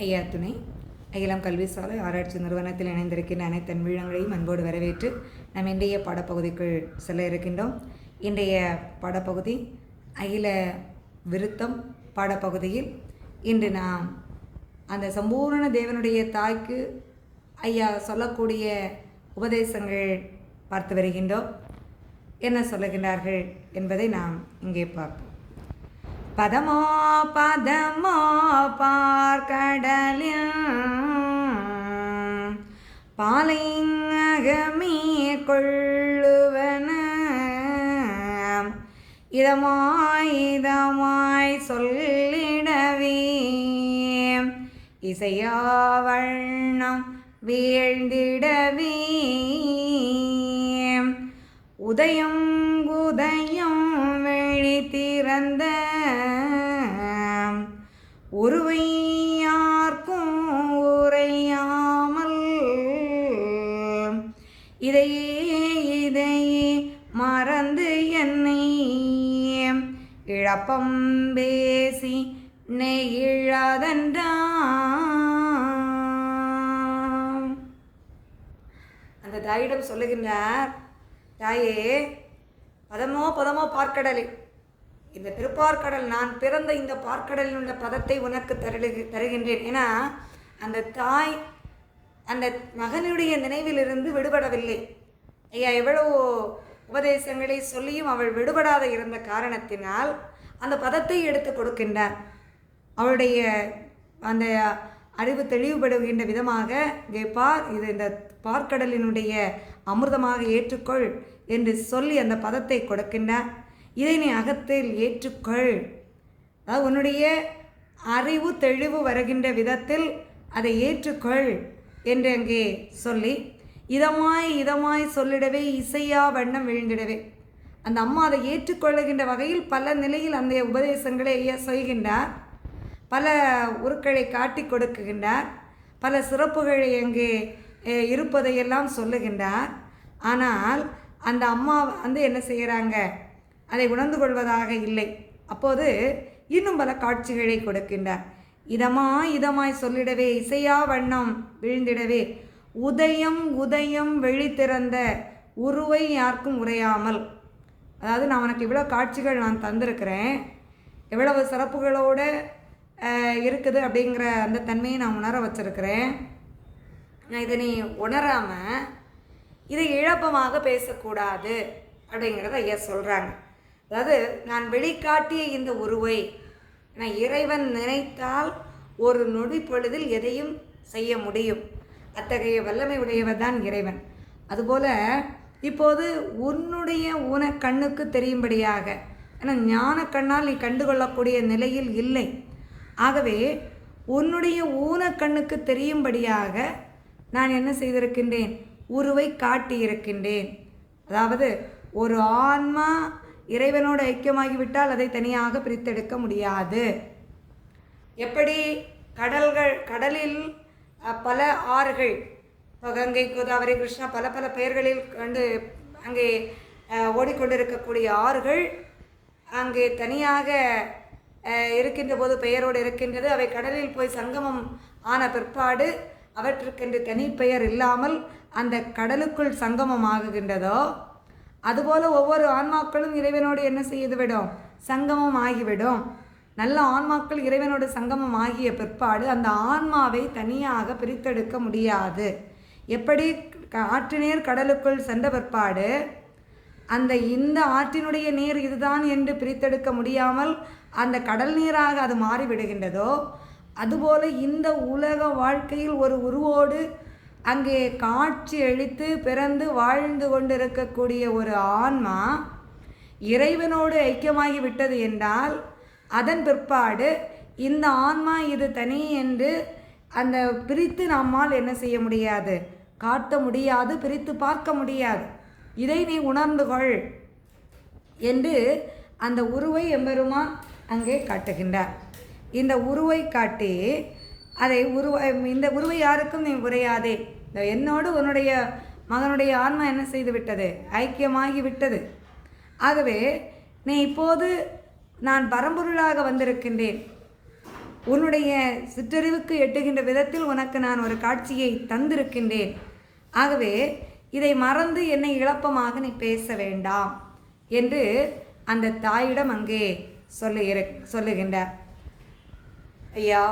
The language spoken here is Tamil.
ஐயா துணை அகிலம் கல்வி சாலை ஆராய்ச்சி நிறுவனத்தில் இணைந்திருக்கின்ற அனைத்து அன்புள்ளங்களையும் அன்போடு வரவேற்று நாம் இன்றைய பாடப்பகுதிக்குள் செல்ல இருக்கின்றோம். இன்றைய பாடப்பகுதி அகில விருத்தம் பாடப்பகுதியில் இன்று நாம் அந்த சம்பூர்ண தேவனுடைய தாய்க்கு ஐயா சொல்லக்கூடிய உபதேசங்கள் பார்த்து வருகின்றோம். என்ன சொல்லுகின்றார்கள் என்பதை நாம் இங்கே பார்ப்போம். பதமோ பதமோ பார்க்கடலில் பாலைங்கமே கொள்ளுவன இதமாய் சொல்லிடவே இசையாவண்ணம் வீழ்ந்திடவே உதயம் வெளி திறந்த உருவை யார்க்கும் உரையாமல் இதையே மறந்து என்னை இழப்பம் பேசி நெகிழாதென்றான். அந்த தாயிடம் சொல்லுகின்றார், தாயே பதமோ பதமோ பார்க்கடலே, இந்த திருப்பார்க்கடல் நான் பிறந்த இந்த பார்க்கடலில் உள்ள பதத்தை உனக்கு தருகின்றேன். ஏன்னா அந்த தாய் அந்த மகனுடைய நினைவிலிருந்து விடுபடவில்லை. ஐயா எவ்வளவோ உபதேசங்களை சொல்லியும் அவள் விடுபடாத இருந்த காரணத்தினால் அந்த பதத்தை எடுத்து கொடுக்கின்றார். அவளுடைய அந்த அறிவு தெளிவுபடுகின்ற விதமாக கேட்பார், இது இந்த பார்க்கடலினுடைய அமிர்தமாக ஏற்றுக்கொள் என்று சொல்லி அந்த பதத்தை கொடுக்கின்றார். இதை நீ அகத்தில் ஏற்றுக்கொள், அதாவது உன்னுடைய அறிவு தெளிவு வருகின்ற விதத்தில் அதை ஏற்றுக்கொள் என்று அங்கே சொல்லி இதமாய் சொல்லிடவே இசையா வண்ணம் விழுந்திடவே. அந்த அம்மா அதை ஏற்றுக்கொள்ளுகின்ற வகையில் பல நிலையில் அந்த உபதேசங்களை செய்கின்றார். பல உருக்களை காட்டி கொடுக்குகின்றார். பல சிறப்புகளை அங்கே இருப்பதையெல்லாம் சொல்லுகின்றார். ஆனால் அந்த அம்மா என்ன செய்கிறாங்க, அதை உணர்ந்து கொள்வதாக இல்லை. அப்போது இன்னும் பல காட்சிகளை கொடுக்கின்றார். இதமாய் சொல்லிடவே இசையா வண்ணம் விழுந்திடவே உதயம் வெளி திறந்த உருவை யாருக்கும் உரையாமல். அதாவது நான் உனக்கு இவ்வளோ காட்சிகள் நான் தந்திருக்கிறேன், எவ்வளவு சிறப்புகளோடு இருக்குது அப்படிங்கிற அந்த தன்மையை நான் உணர வச்சிருக்கிறேன். நான் இதை நீ உணராமல் இதை இழப்பமாக பேசக்கூடாது அப்படிங்கிறத ஐயா சொல்கிறாங்க. அதாவது நான் வெளிக்காட்டிய இந்த உருவை நான் இறைவன் நினைத்தால் ஒரு நொடி பொழுதில் எதையும் செய்ய முடியும். அத்தகைய வல்லமை உடையவர் தான் இறைவன். அதுபோல் இப்போது உன்னுடைய கண்ணுக்கு தெரியும்படியாக, ஏன்னா ஞான கண்ணால் நீ கண்டுகொள்ளக்கூடிய நிலையில் இல்லை. ஆகவே உன்னுடைய கண்ணுக்கு தெரியும்படியாக நான் என்ன செய்திருக்கின்றேன், உருவை காட்டியிருக்கின்றேன். அதாவது ஒரு ஆன்மா இறைவனோடு ஐக்கியமாகிவிட்டால் அதை தனியாக பிரித்தெடுக்க முடியாது. எப்படி கடலில் பல ஆறுகள், கங்கை, கோதாவரி, கிருஷ்ணா பல பல பெயர்களில் அங்கே ஓடிக்கொண்டிருக்கக்கூடிய ஆறுகள் அங்கே தனியாக இருக்கின்ற போது பெயரோடு இருக்கின்றது. அவை கடலில் போய் சங்கமம் ஆன பிற்பாடு அவற்றுக்கென்று தனிப்பெயர் இல்லாமல் அந்த கடலுக்குள் சங்கமம் ஆகுகின்றதோ, அதுபோல் ஒவ்வொரு ஆன்மாக்களும் இறைவனோடு என்ன செய்துவிடும், சங்கமம் ஆகிவிடும். நல்ல ஆன்மாக்கள் இறைவனோடு சங்கமம் ஆகிய பிற்பாடு அந்த ஆன்மாவை தனியாக பிரித்தெடுக்க முடியாது. எப்படி ஆற்று நீர் கடலுக்குள் சென்ற பிற்பாடு இந்த ஆற்றினுடைய நீர் இதுதான் என்று பிரித்தெடுக்க முடியாமல் அந்த கடல் நீராக அது மாறிவிடுகின்றதோ, அதுபோல் இந்த உலக வாழ்க்கையில் ஒரு உருவோடு அங்கே காட்சி அளித்து பிறந்து வாழ்ந்து கொண்டிருக்கக்கூடிய ஒரு ஆன்மா இறைவனோடு ஐக்கியமாகி விட்டது என்றால் அதன் பிற்பாடு இந்த ஆன்மா இது தனி என்று அந்த பிரித்து நம்மால் என்ன செய்ய முடியாது, காட்ட முடியாது, பிரித்து பார்க்க முடியாது. இதை நீ உணர்ந்து கொள் என்று அந்த உருவை எம்பெருமான் அங்கே காட்டுகின்றார். இந்த உருவை காட்டி அதை இந்த உருவை யாருக்கும் நீ உரையாதே, என்னோடு உன்னுடைய மகனுடைய ஆன்மா என்ன செய்து விட்டது, ஐக்கியமாகி விட்டது. ஆகவே நீ இப்போது நான் பரம்பொருளாக வந்திருக்கின்றேன், உன்னுடைய சிற்றறிவுக்கு எட்டுகின்ற விதத்தில் உனக்கு நான் ஒரு காட்சியை தந்திருக்கின்றேன். ஆகவே இதை மறந்து என்னை இழப்பமாக நீ பேச வேண்டாம் என்று அந்த தாயிடம் அங்கே சொல்லுகின்றார். ஐயா